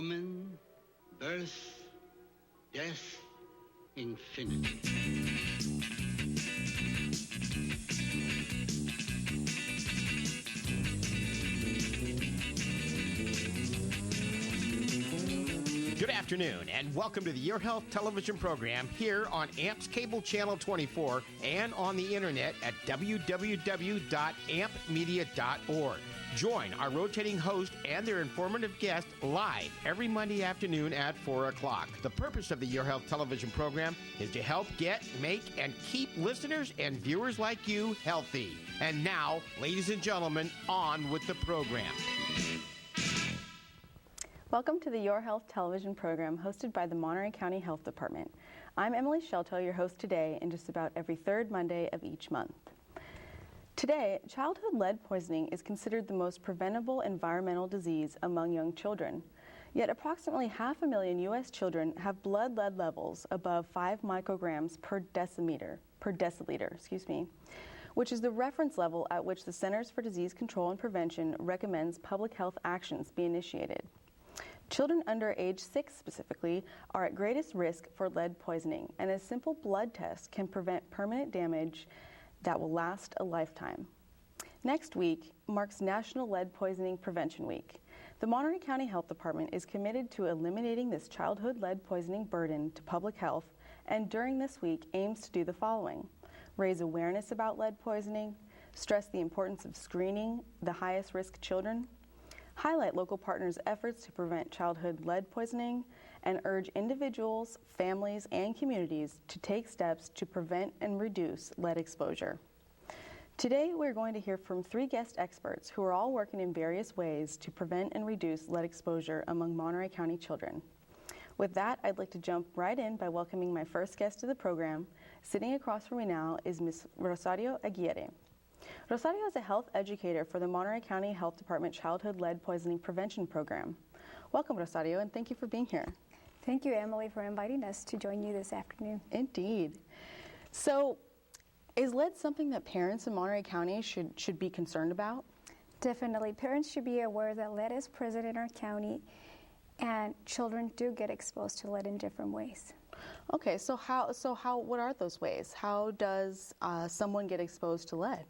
woman, birth, death, infinity. Good afternoon, and welcome to the Your Health television program here on AMP's Cable Channel 24 and on the internet at www.ampmedia.org. Join our rotating host and their informative guest live every Monday afternoon at 4 o'clock. The purpose of the Your Health television program is to help get, make, and keep listeners and viewers like you healthy. And now, ladies and gentlemen, on with the program. Welcome to the Your Health television program hosted by the Monterey County Health Department. I'm Emily Sciolto, your host today, and just about every third Monday of each month. Today, childhood lead poisoning is considered the most preventable environmental disease among young children. Yet approximately 500,000 U.S. children have blood lead levels above 5 micrograms per deciliter, which is the reference level at which the Centers for Disease Control and Prevention recommends public health actions be initiated. Children under age 6 specifically are at greatest risk for lead poisoning, and a simple blood test can prevent permanent damage that will last a lifetime. Next week marks National Lead Poisoning Prevention Week. The Monterey County Health Department is committed to eliminating this childhood lead poisoning burden to public health, and during this week aims to do the following: raise awareness about lead poisoning, stress the importance of screening the highest risk children, highlight local partners' efforts to prevent childhood lead poisoning, and urge individuals, families, and communities to take steps to prevent and reduce lead exposure. Today, we're going to hear from 3 guest experts who are all working in various ways to prevent and reduce lead exposure among Monterey County children. With that, I'd like to jump right in by welcoming my first guest to the program. Sitting across from me now is Ms. Rosario Aguirre. Rosario is a health educator for the Monterey County Health Department Childhood Lead Poisoning Prevention Program. Welcome, Rosario, and thank you for being here. Thank you, Emily, for inviting us to join you this afternoon. Indeed. So, is lead something that parents in Monterey County should be concerned about? Definitely. Parents should be aware that lead is present in our county, and children do get exposed to lead in different ways. Okay, so what are those ways? How does someone get exposed to lead?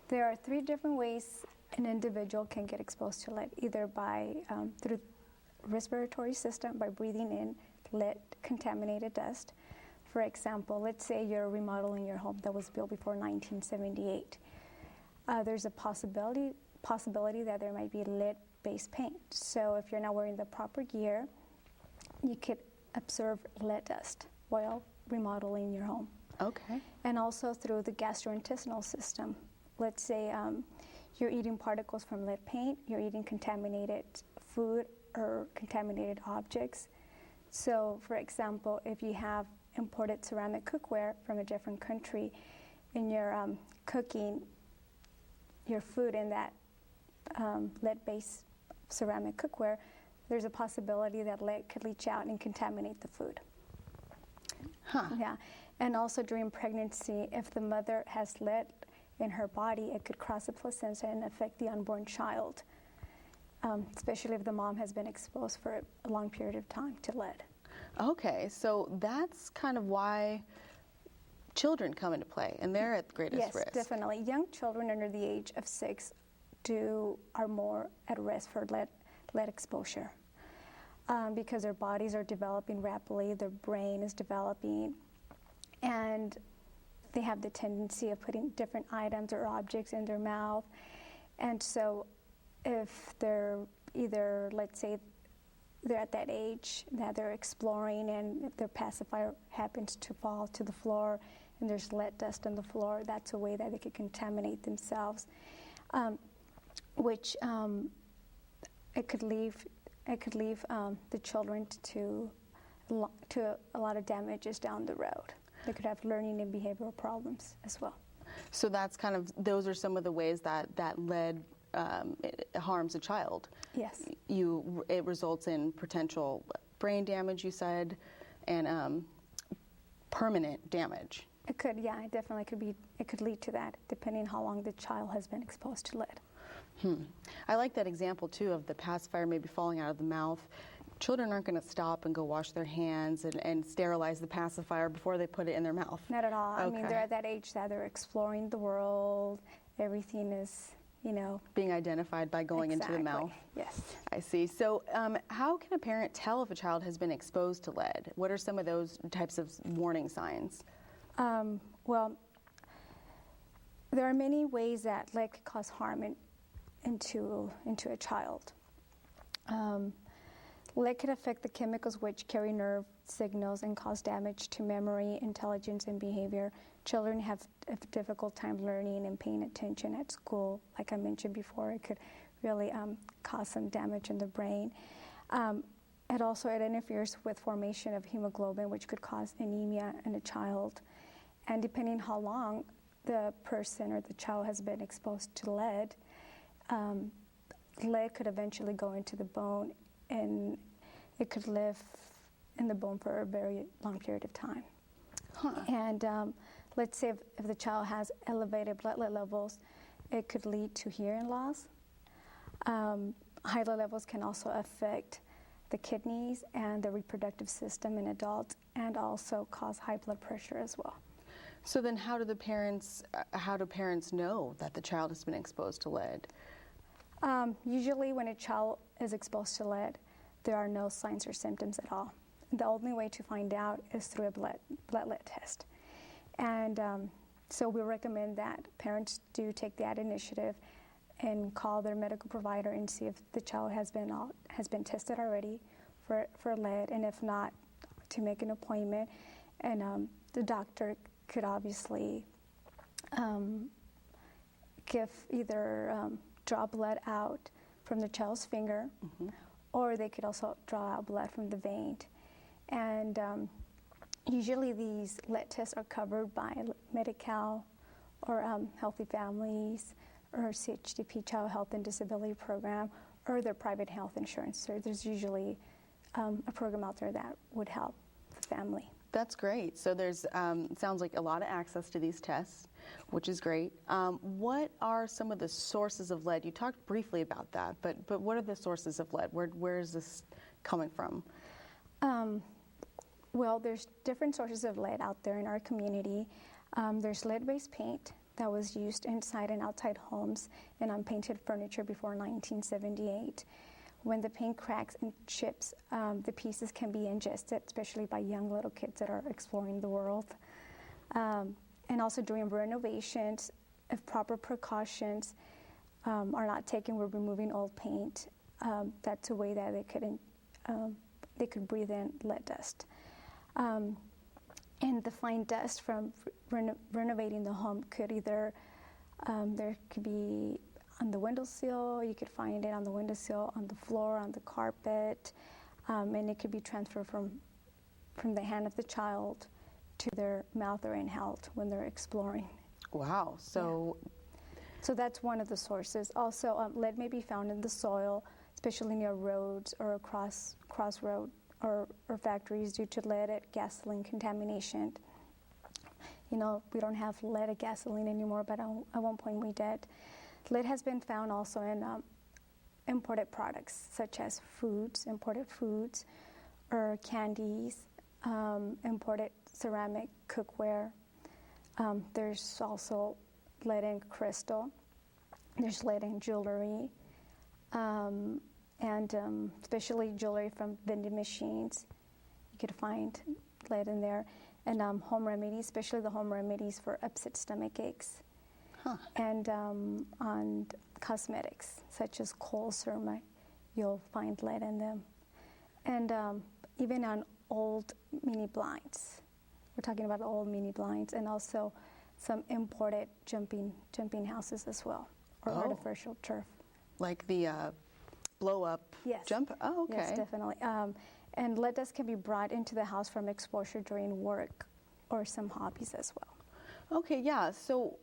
There are 3 different ways an individual can get exposed to lead, either by through respiratory system, by breathing in lead-contaminated dust. For example, let's say you're remodeling your home that was built before 1978. There's a possibility that there might be lead-based paint. So if you're not wearing the proper gear, you could absorb lead dust while remodeling your home. Okay. And also through the gastrointestinal system. Let's say you're eating particles from lead paint, you're eating contaminated food or contaminated objects. So, for example, if you have imported ceramic cookware from a different country and you're cooking your food in that lead-based ceramic cookware, there's a possibility that lead could leach out and contaminate the food. Huh. Yeah. And also during pregnancy, if the mother has lead in her body, it could cross the placenta and affect the unborn child, especially if the mom has been exposed for a long period of time to lead. Okay, so that's kind of why children come into play, and they're at the greatest risk. Yes, definitely. Young children under the age of 6 are more at risk for lead exposure because their bodies are developing rapidly, their brain is developing, and they have the tendency of putting different items or objects in their mouth. And so if they're either, let's say, they're at that age that they're exploring, and if their pacifier happens to fall to the floor and there's lead dust on the floor, that's a way that they could contaminate themselves, which it could leave the children to a lot of damages down the road. They could have learning and behavioral problems as well. So those are some of the ways that lead it harms a child. Yes. It results in potential brain damage, you said, and permanent damage. It could, yeah, it definitely could be. It could lead to that, depending how long the child has been exposed to lead. I like that example too of the pacifier maybe falling out of the mouth. children aren't going to stop and go wash their hands and sterilize the pacifier before they put it in their mouth. Not at all. Okay. I mean, they're at that age that they're exploring the world. Everything is, being identified by going into the mouth. Yes. I see. So how can a parent tell if a child has been exposed to lead? What are some of those types of warning signs? Well, there are many ways that lead could cause harm into a child. Lead can affect the chemicals which carry nerve signals and cause damage to memory, intelligence, and behavior. Children have a difficult time learning and paying attention at school. Like I mentioned before, it could really cause some damage in the brain. It interferes with formation of hemoglobin, which could cause anemia in a child. And depending how long the person or the child has been exposed to lead, lead could eventually go into the bone, and it could live in the bone for a very long period of time. Huh. And let's say if the child has elevated blood lead levels, it could lead to hearing loss. High lead levels can also affect the kidneys and the reproductive system in adults, and also cause high blood pressure as well. So then how do parents know that the child has been exposed to lead? Usually when a child is exposed to lead, there are no signs or symptoms at all. The only way to find out is through a blood lead test. And so we recommend that parents do take that initiative and call their medical provider and see if the child has been tested already for lead, and if not, to make an appointment. And the doctor could obviously draw blood out from the child's finger, or they could also draw out blood from the vein. And usually these lead tests are covered by Medi-Cal or Healthy Families or CHDP, Child Health and Disability Program, or their private health insurance. So there's usually a program out there that would help the family. That's great. So there's sounds like a lot of access to these tests, which is great. What are some of the sources of lead? You talked briefly about that, but what are the sources of lead? Where is this coming from? Well, there's different sources of lead out there in our community. There's lead-based paint that was used inside and outside homes and on painted furniture before 1978. When the paint cracks and chips, the pieces can be ingested, especially by young little kids that are exploring the world. And also during renovations, if proper precautions are not taken, we're removing old paint. That's a way that they could breathe in lead dust. And the fine dust from renovating the home could either, there could be on the windowsill, you could find it on the windowsill, on the floor, on the carpet, and it could be transferred from the hand of the child to their mouth or inhaled when they're exploring. Wow. So, so that's one of the sources. Also, lead may be found in the soil, especially near roads or crossroad or factories due to lead and gasoline contamination. We don't have lead and gasoline anymore, but at one point we did. Lead has been found also in imported products, such as imported foods, or candies, imported ceramic cookware. There's also lead in crystal. There's lead in jewelry, and especially jewelry from vending machines. You could find lead in there. And home remedies, especially the home remedies for upset stomach aches. Huh. And on cosmetics, such as Kohl Serma, you'll find lead in them. And even on old mini blinds. We're talking about old mini blinds, and also some imported jumping houses as well, or artificial turf. Like the blow-up jump? Oh, okay. Yes, definitely. And lead dust can be brought into the house from exposure during work or some hobbies as well. Okay, yeah. So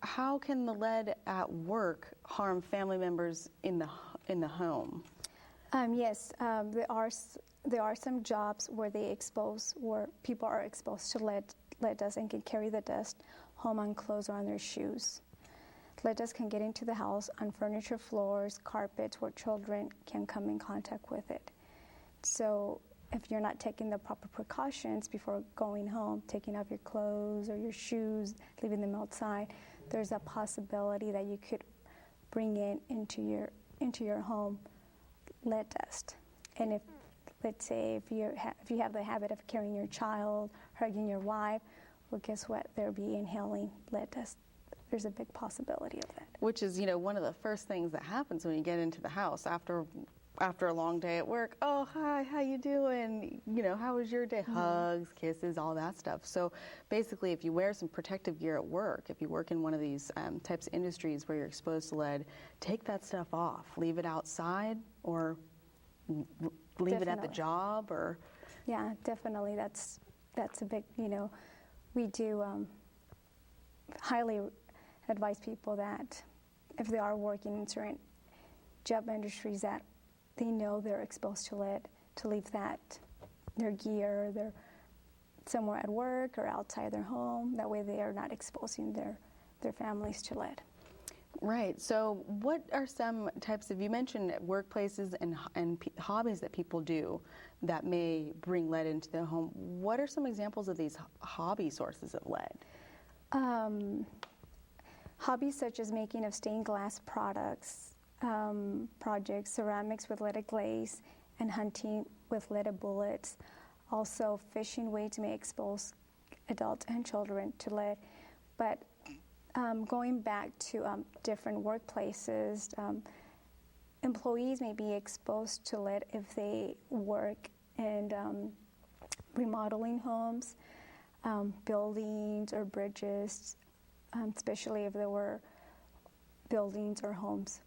how can the lead at work harm family members in the home? Yes, there are some jobs where people are exposed to lead dust and can carry the dust home on clothes or on their shoes. Lead dust can get into the house on furniture, floors, carpets, where children can come in contact with it. So if you're not taking the proper precautions before going home, taking off your clothes or your shoes, leaving them outside, there's a possibility that you could bring into your home lead dust. And if, let's say, if you have the habit of carrying your child, hugging your wife, well, guess what? They'll be inhaling lead dust. There's a big possibility of that. Which is, one of the first things that happens when you get into the house after a long day at work. Oh, hi, how you doing? How was your day? Hugs, kisses, all that stuff. So basically, if you wear some protective gear at work, if you work in one of these types of industries where you're exposed to lead, take that stuff off. Leave it outside or leave it at the job or... Yeah, definitely. That's a big, we do highly advise people that if they are working in certain job industries that they know they're exposed to lead, to leave their gear, their somewhere at work or outside their home. That way they are not exposing their families to lead. Right. So what are some types of, you mentioned workplaces and hobbies that people do that may bring lead into their home. What are some examples of these hobby sources of lead? Hobbies such as making of stained glass projects, ceramics with leaded glaze, and hunting with leaded bullets. Also, fishing weights may expose adults and children to lead. But going back to different workplaces, employees may be exposed to lead if they work in remodeling homes, buildings or bridges, especially if there were buildings or homes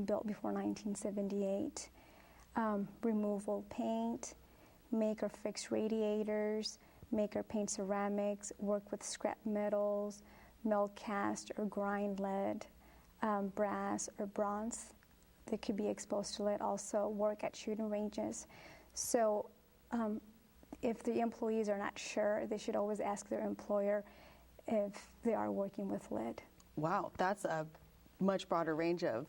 built before 1978. Removal paint, make or fix radiators, make or paint ceramics, work with scrap metals, melt cast or grind lead, brass or bronze. They could be exposed to lead. Also work at shooting ranges. So if the employees are not sure, they should always ask their employer if they are working with lead. Wow, that's a much broader range of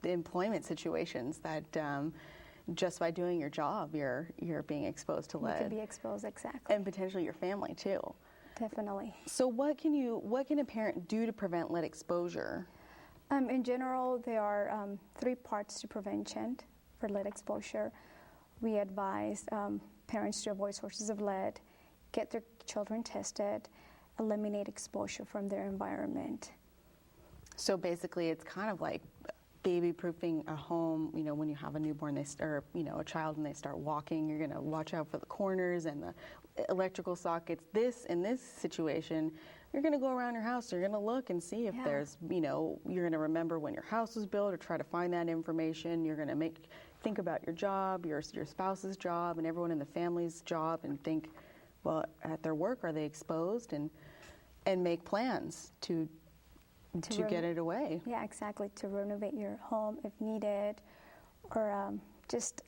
employment situations that just by doing your job, you're being exposed to lead. You could be exposed, exactly. And potentially your family too. Definitely. So what can a parent do to prevent lead exposure? In general, there are 3 parts to prevention for lead exposure. We advise parents to avoid sources of lead, get their children tested, eliminate exposure from their environment. So basically, it's kind of like baby-proofing a home. When you have a newborn, a child, and they start walking, you're going to watch out for the corners and the electrical sockets. In this situation, you're going to go around your house. You're going to look and see if there's, you're going to remember when your house was built or try to find that information. You're going to think about your job, your spouse's job, and everyone in the family's job, and think, well, at their work, are they exposed? And make plans to get it away. Yeah, exactly. To renovate your home if needed, or just,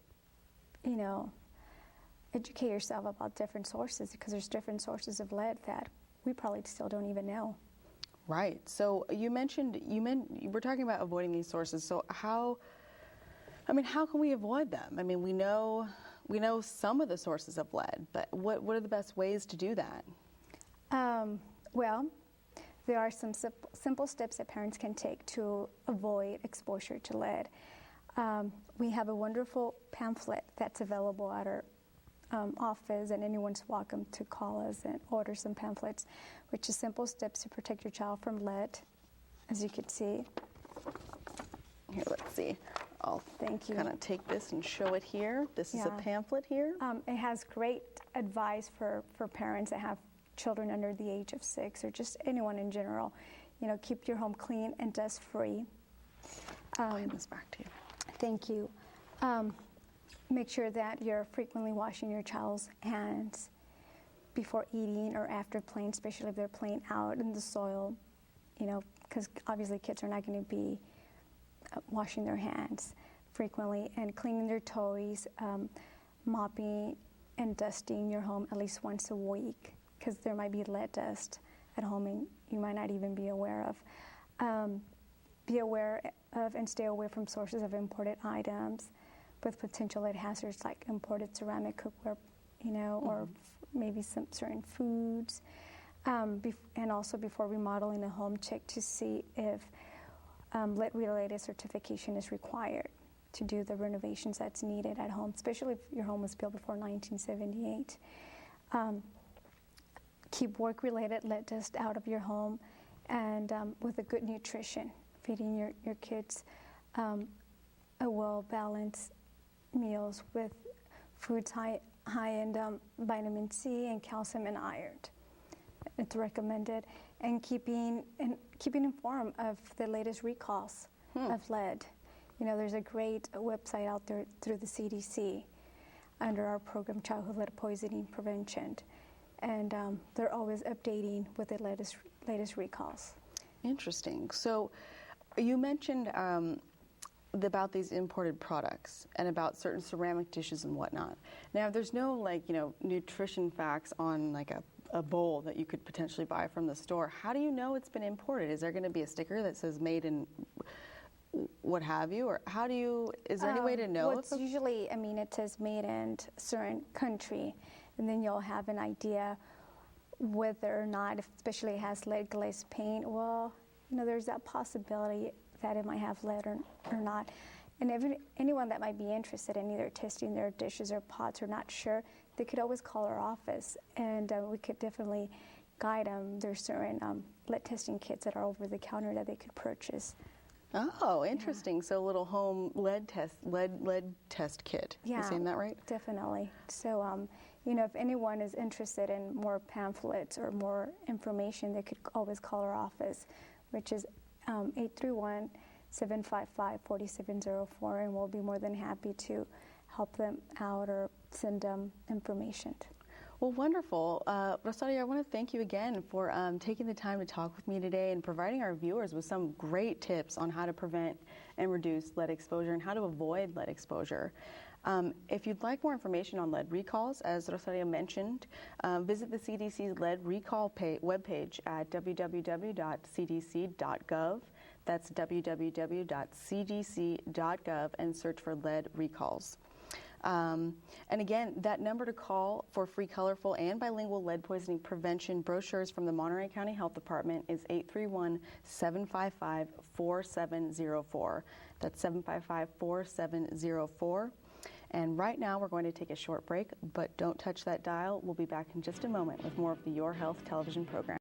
educate yourself about different sources, because there's different sources of lead that we probably still don't even know. Right. So you we're talking about avoiding these sources. So how can we avoid them? We know some of the sources of lead, but what are the best ways to do that? Well, there are some simple steps that parents can take to avoid exposure to lead. We have a wonderful pamphlet that's available at our office, and anyone's welcome to call us and order some pamphlets, which is simple steps to protect your child from lead, as you can see. Here, let's see. I'll Thank you. Kind of take this and show it here. This is a pamphlet here. It has great advice for parents that have children under the age of 6, or just anyone in general. Keep your home clean and dust-free. I'll hand this back to you. Thank you. Make sure that you're frequently washing your child's hands before eating or after playing, especially if they're playing out in the soil, because obviously kids are not going to be washing their hands frequently, and cleaning their toys, mopping and dusting your home at least once a week, because there might be lead dust at home and you might not even be aware of. Be aware of and stay away from sources of imported items. with potential lead hazards like imported ceramic cookware, or maybe some certain foods. And also before remodeling a home, check to see if lead-related certification is required to do the renovations that's needed at home, especially if your home was built before 1978. Keep work-related lead dust out of your home, and with a good nutrition, feeding your kids a well-balanced meals with foods high in vitamin C and calcium and iron. It's recommended, and keeping informed of the latest recalls of lead. There's a great website out there through the CDC under our program, Childhood Lead Poisoning Prevention, and they're always updating with the latest recalls. Interesting. So you mentioned about these imported products and about certain ceramic dishes and whatnot. Now, there's no nutrition facts on like a bowl that you could potentially buy from the store. How do you know it's been imported? Is there going to be a sticker that says made in what have you, or is there any way to know? Well, it's usually, it says made in certain country, and then you'll have an idea whether or not, especially it has lead glazed paint, well, there's that possibility that it might have lead or not. And anyone that might be interested in either testing their dishes or pots or not sure, they could always call our office, and we could definitely guide them. There's certain lead testing kits that are over the counter that they could purchase. Oh, interesting. Yeah. So a little home lead test kit. Yeah, Am I saying that right? Definitely. So, if anyone is interested in more pamphlets or more information, they could always call our office, which is 831-755-4704, and we'll be more than happy to help them out or send them information. Well, wonderful. Rosario, I want to thank you again for taking the time to talk with me today and providing our viewers with some great tips on how to prevent and reduce lead exposure and how to avoid lead exposure. If you'd like more information on lead recalls, as Rosario mentioned, visit the CDC's lead recall webpage at www.cdc.gov. That's www.cdc.gov, and search for lead recalls. And again, that number to call for free, colorful, and bilingual lead poisoning prevention brochures from the Monterey County Health Department is 831-755-4704. That's 755-4704. And right now we're going to take a short break, but don't touch that dial. We'll be back in just a moment with more of the Your Health television program.